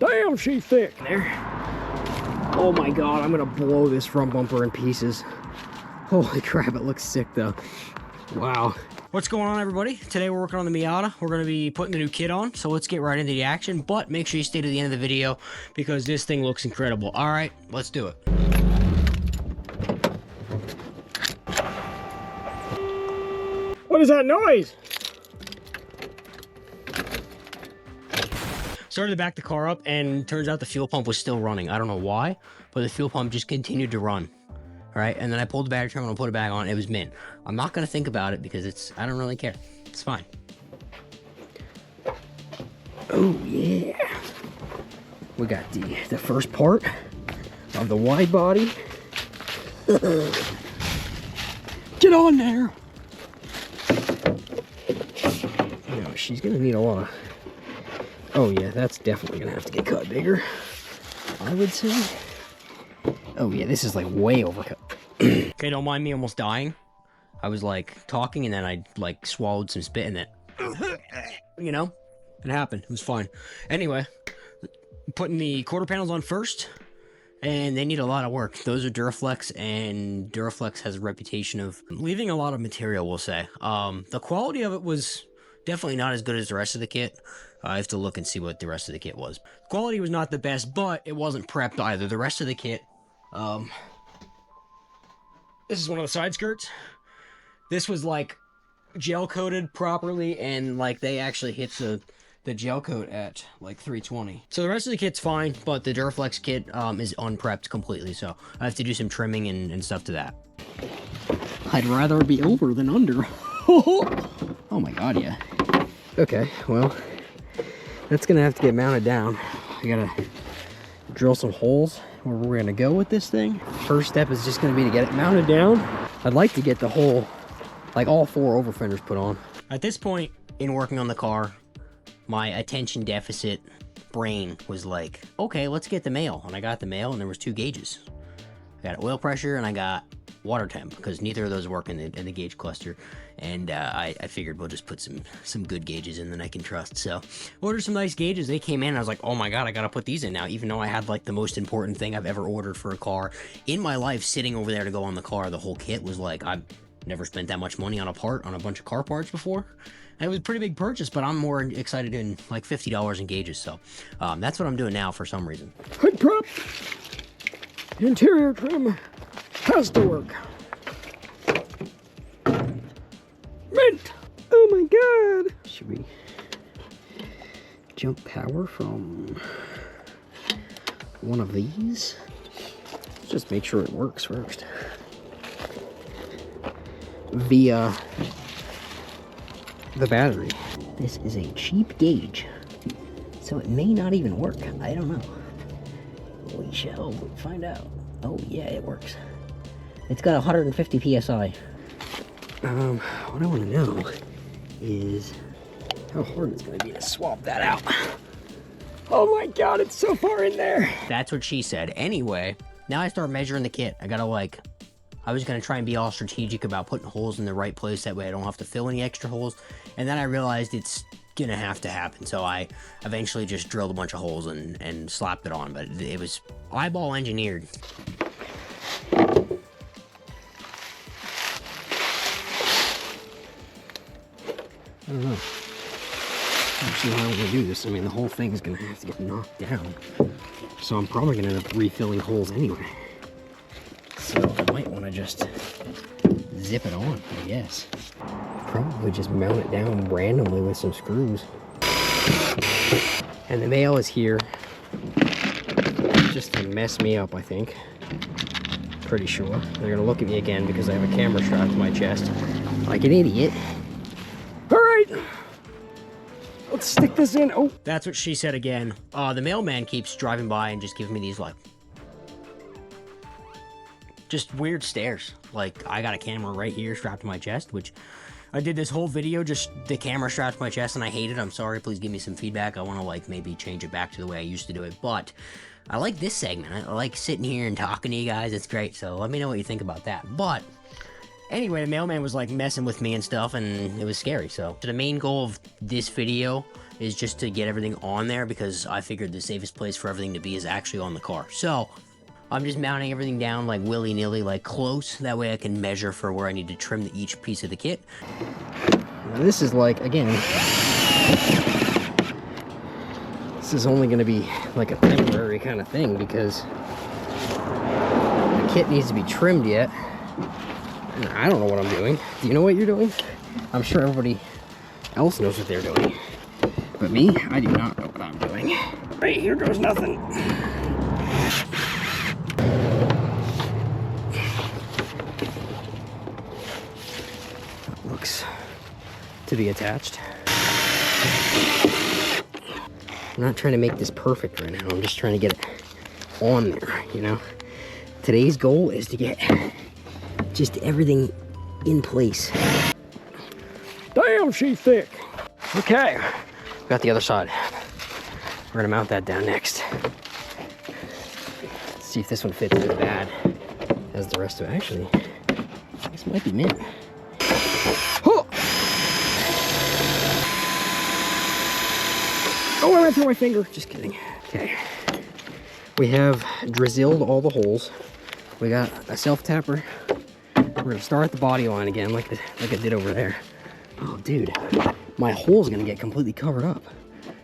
Damn, she's thick. There. Oh my god, I'm gonna blow this front bumper in pieces. Holy crap, it looks sick though. Wow. What's going on, everybody? Today we're working on the Miata. We're gonna be putting the new kit on, so let's get right into the action, but make sure you stay to the end of the video because this thing looks incredible. All right, let's do it. What is that noise? Started to back the car up, and turns out the fuel pump was still running. I don't know why, but the fuel pump just continued to run. All right, and then I pulled the battery terminal, put it back on. It was mint. I'm not gonna think about it because I don't really care. It's fine. Oh yeah. We got the first part of the wide body. Get on there. You know, she's gonna need a lot of. Oh yeah, that's definitely gonna have to get cut bigger, I would say. Oh yeah, this is like way overcut. Okay, don't mind me almost dying. I was like talking and then I like swallowed some spit and then, you know, it happened. It was fine. Anyway, putting the quarter panels on first, and they need a lot of work. Those are Duraflex, and Duraflex has a reputation of leaving a lot of material, we'll say. The quality of it was definitely not as good as the rest of the kit. I have to look and see what the rest of the kit was. The quality was not the best, but it wasn't prepped either. The rest of the kit, this is one of the side skirts. This was like gel coated properly, and like they actually hit the gel coat at like 320. So the rest of the kit's fine, but the Duraflex kit is unprepped completely, so I have to do some trimming and stuff to that. I'd rather be over than under. Oh my god, yeah. Okay, well, that's gonna have to get mounted down. I gotta drill some holes where we're gonna go with this thing. First step is just gonna be to get it mounted down. I'd like to get the whole, like all 4 over fenders put on. At this point in working on the car, my attention deficit brain was like, okay, let's get the mail. And I got the mail, and there was 2 gauges. I got oil pressure and I got water temp, because neither of those work in the gauge cluster, and I figured we'll just put some good gauges in that I can trust. So ordered some nice gauges. They came in and I was like, oh my god, I gotta put these in now, even though I had like the most important thing I've ever ordered for a car in my life sitting over there to go on the car. The whole kit was like, I've never spent that much money on a bunch of car parts before. It was a pretty big purchase, but I'm more excited in like $50 in gauges, so that's what I'm doing now for some reason. Hood prop, interior trim has to work. Mint! Oh my god! Should we jump power from one of these? Let's just make sure it works first. Via the battery. This is a cheap gauge, so it may not even work. I don't know. We shall find out. Oh yeah, it works. It's got 150 psi. What I want to know is how hard it's going to be to swap that out. Oh my god, it's so far in there. That's what she said. Anyway, now I start measuring the kit. I was going to try and be all strategic about putting holes in the right place. That way I don't have to fill any extra holes. And then I realized it's going to have to happen. So I eventually just drilled a bunch of holes and slapped it on. But it was eyeball engineered. I don't know. Actually, how I'm gonna do this. I mean, the whole thing is gonna have to get knocked down. So I'm probably gonna end up refilling holes anyway. So I might want to just zip it on, I guess. Probably just mount it down randomly with some screws. And the mail is here just to mess me up, I think. Pretty sure. They're gonna look at me again because I have a camera strapped to my chest like an idiot. Let's stick this in. Oh, that's what she said again. The mailman keeps driving by and just giving me these like just weird stares. Like, I got a camera right here strapped to my chest, which I did this whole video just the camera strapped to my chest and I hate it. I'm sorry. Please give me some feedback. I want to like maybe change it back to the way I used to do it, but I like this segment. I like sitting here and talking to you guys. It's great. So let me know what you think about that. But anyway, the mailman was like messing with me and stuff, and it was scary. So the main goal of this video is just to get everything on there, because I figured the safest place for everything to be is actually on the car. So I'm just mounting everything down like willy-nilly, like close. That way I can measure for where I need to trim each piece of the kit. Now this is like, again, this is only going to be like a temporary kind of thing, because the kit needs to be trimmed yet. And I don't know what I'm doing. Do you know what you're doing? I'm sure everybody else knows what they're doing. But me, I do not know what I'm doing. Right, here goes nothing. That looks to be attached. I'm not trying to make this perfect right now. I'm just trying to get it on there, you know? Today's goal is to get just everything in place. Damn, she's thick. Okay, got the other side. We're gonna mount that down next. Let's see if this one fits as bad as the rest of it. Actually, this might be mint. Oh, I ran through my finger. Just kidding. Okay, we have drizzled all the holes. We got a self-tapper. We're gonna start at the body line again, like I did over there. Oh, dude, my hole's gonna get completely covered up.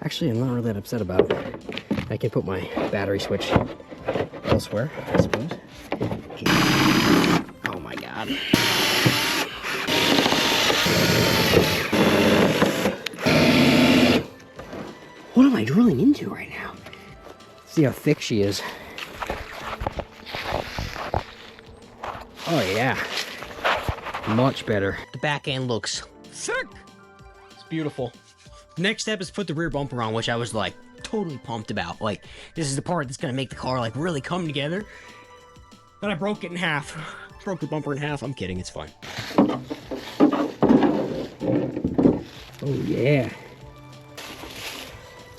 Actually, I'm not really that upset about it. I can put my battery switch elsewhere, I suppose. Okay. Oh my God. What am I drilling into right now? See how thick she is. Oh yeah, much better. The back end looks sick. It's beautiful. Next step is put the rear bumper on, which I was like totally pumped about. Like, this is the part that's gonna make the car like really come together. But I broke it in half. Broke the bumper in half. I'm kidding, it's fine. Oh yeah.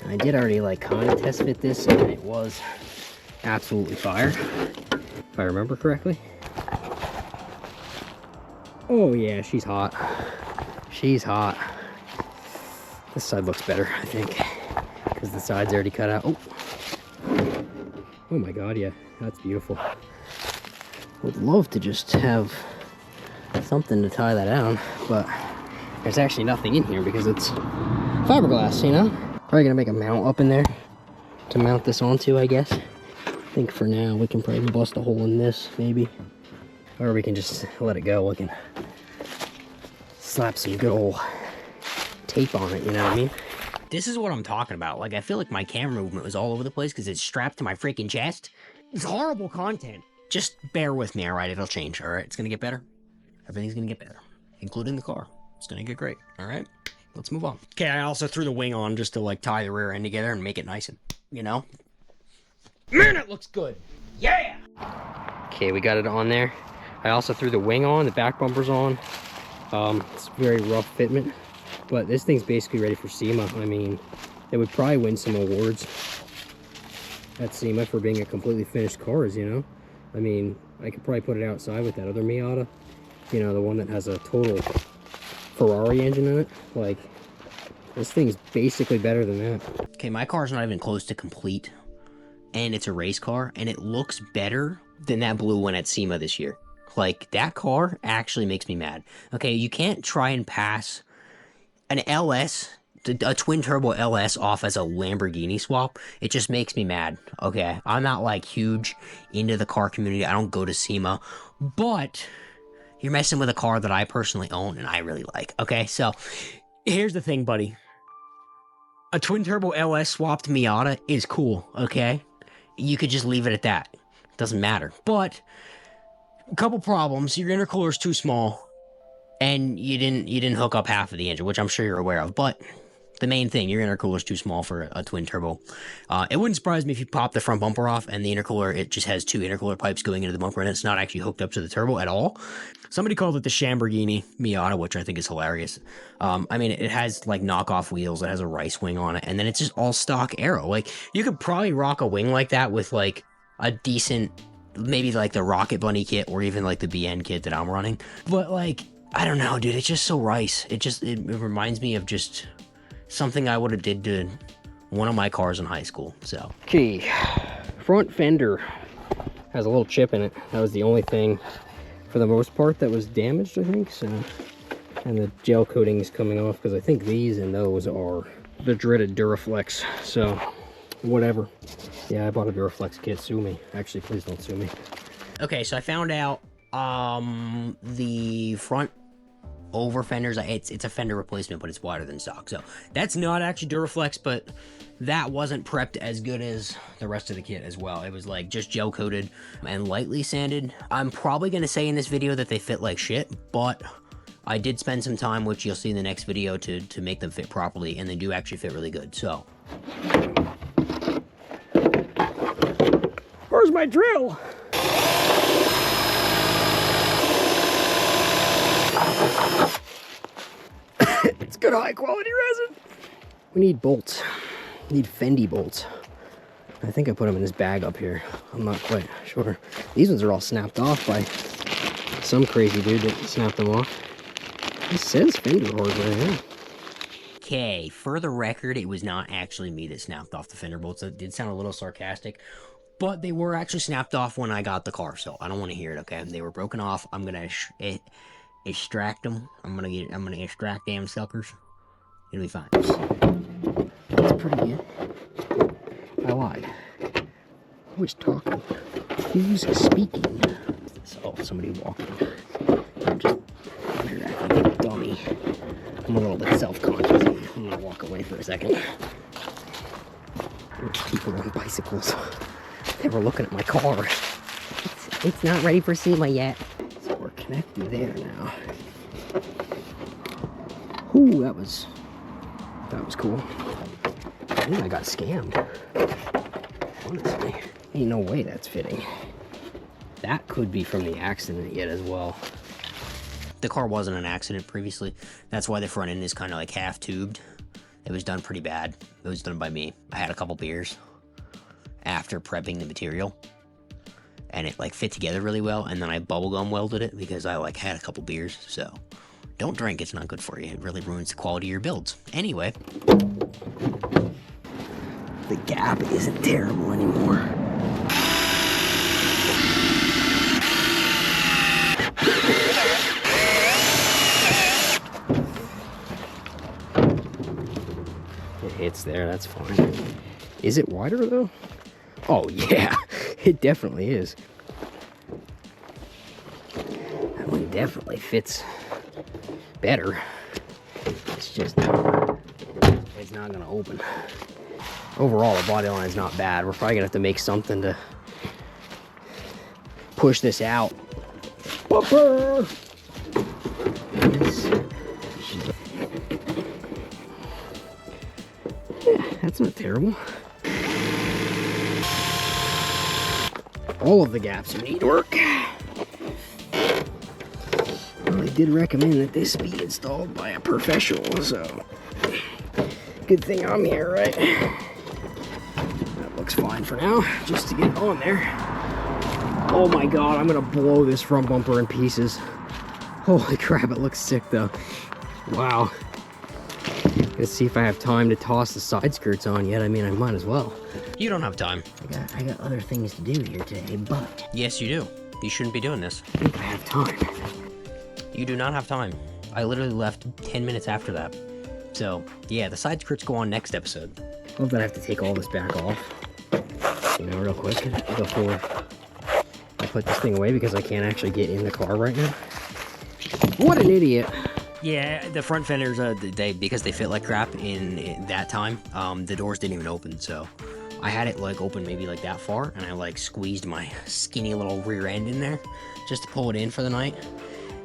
I did already like kind of test fit this, and it was absolutely fire, if I remember correctly. Oh yeah, she's hot. She's hot. This side looks better, I think, because the side's already cut out. Oh, oh my God, yeah, that's beautiful. Would love to just have something to tie that down, but there's actually nothing in here because it's fiberglass, you know? Probably gonna make a mount up in there to mount this onto, I guess. I think for now we can probably bust a hole in this, maybe. Or we can just let it go. We can slap some good old tape on it, you know what I mean? This is what I'm talking about. Like, I feel like my camera movement was all over the place because it's strapped to my freaking chest. It's horrible content. Just bear with me, all right? It'll change, all right? It's gonna get better. Everything's gonna get better, including the car. It's gonna get great, all right? Let's move on. Okay, I also threw the wing on just to, like, tie the rear end together and make it nice and, you know? Man, it looks good. Yeah! Okay, we got it on there. I also threw the wing on, the back bumper's on. It's very rough fitment, but this thing's basically ready for Sema. I mean, it would probably win some awards at Sema for being a completely finished cars, you know? I mean, I could probably put it outside with that other Miata, you know, the one that has a total Ferrari engine in it. Like, this thing's basically better than that. Okay, my car's not even close to complete, and it's a race car, and it looks better than that blue one at Sema this year. Like, that car actually makes me mad. Okay, you can't try and pass an LS, a twin-turbo LS off as a Lamborghini swap. It just makes me mad, okay? I'm not, like, huge into the car community. I don't go to Sema. But you're messing with a car that I personally own and I really like, okay? So, here's the thing, buddy. A twin-turbo LS swapped Miata is cool, okay? You could just leave it at that. It doesn't matter. But a couple problems. Your intercooler's too small, and you didn't hook up half of the engine, which I'm sure you're aware of. But the main thing, your intercooler's too small for a twin turbo. It wouldn't surprise me if you pop the front bumper off and the intercooler, it just has two intercooler pipes going into the bumper, and it's not actually hooked up to the turbo at all. Somebody called it the Shamborghini Miata, which I think is hilarious. I mean, it has like knockoff wheels, it has a rice wing on it, and then it's just all stock aero. Like, you could probably rock a wing like that with like a decent, maybe like the Rocket Bunny kit or even like the BN kit that I'm running. But like, I don't know, dude, it's just so rice. It reminds me of just something I would have did to one of my cars in high school, so. Okay, front fender has a little chip in it. That was the only thing, for the most part, that was damaged, I think, so. And the gel coating is coming off, because I think these and those are the dreaded Duraflex, so whatever. Yeah, I bought a Duraflex kit. Sue me. Actually, please don't sue me. Okay, so I found out the front over fenders, it's a fender replacement, but it's wider than stock. So that's not actually Duraflex, but that wasn't prepped as good as the rest of the kit as well. It was like just gel coated and lightly sanded. I'm probably going to say in this video that they fit like shit, but I did spend some time, which you'll see in the next video, to make them fit properly, and they do actually fit really good. So where's my drill? It's good high quality resin. We need bolts. We need Fendi bolts. I think I put them in this bag up here. I'm not quite sure. These ones are all snapped off by some crazy dude that snapped them off. It says fender hose right here. Okay, for the record, it was not actually me that snapped off the fender bolts. That did sound a little sarcastic, but they were actually snapped off when I got the car, so I don't want to hear it, okay? They were broken off. I'm gonna extract them. I'm gonna extract damn suckers. It'll be fine. That's pretty good. I lied. Who is talking? Who's speaking? Oh, somebody walking. I'm just acting like a dummy. I'm a little bit self-conscious. I'm gonna walk away for a second. People on bicycles. They were looking at my car. It's not ready for SEMA yet. So we're connected there now. Ooh, that was cool. I think I got scammed. Honestly, ain't no way that's fitting. That could be from the accident yet as well. The car wasn't an accident previously. That's why the front end is kind of like half tubed. It was done pretty bad. It was done by me. I had a couple beers after prepping the material, and it like fit together really well, and then I bubblegum welded it because I like had a couple beers. So don't drink, it's not good for you. It really ruins the quality of your builds. Anyway, the gap isn't terrible anymore. It hits there, that's fine. Is it wider though? Oh yeah, it definitely is. That one definitely fits better. It's just, it's not gonna open. Overall, the body line is not bad. We're probably gonna have to make something to push this out. Whooper! Yeah, that's not terrible. All of the gaps need work. Well, I did recommend that this be installed by a professional, so good thing I'm here, right? That looks fine for now, just to get on there. Oh my god, I'm gonna blow this front bumper in pieces. Holy crap, it looks sick though. Wow. Let's see if I have time to toss the side skirts on yet. I mean, I might as well. You don't have time. I got other things to do here today, but... Yes, you do. You shouldn't be doing this. I think I have time. You do not have time. I literally left 10 minutes after that. So, yeah, the side skirts go on next episode. I love that I have to take all this back off. You know, real quick, before I put this thing away because I can't actually get in the car right now. What an idiot. Yeah, the front fenders, because they fit like crap in that time, the doors didn't even open, so I had it like open maybe like that far, and I like squeezed my skinny little rear end in there just to pull it in for the night.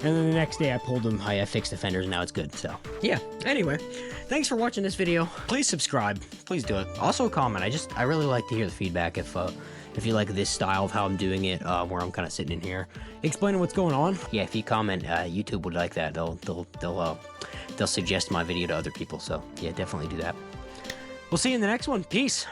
And then the next day I pulled them, I fixed the fenders, and now it's good, so yeah. Anyway, thanks for watching this video. Please subscribe, please do it. Also comment, I really like to hear the feedback if you like this style of how I'm doing it, where I'm kind of sitting in here explaining what's going on. Yeah, if you comment, YouTube would like that. They'll suggest my video to other people. So yeah, definitely do that. We'll see you in the next one. Peace.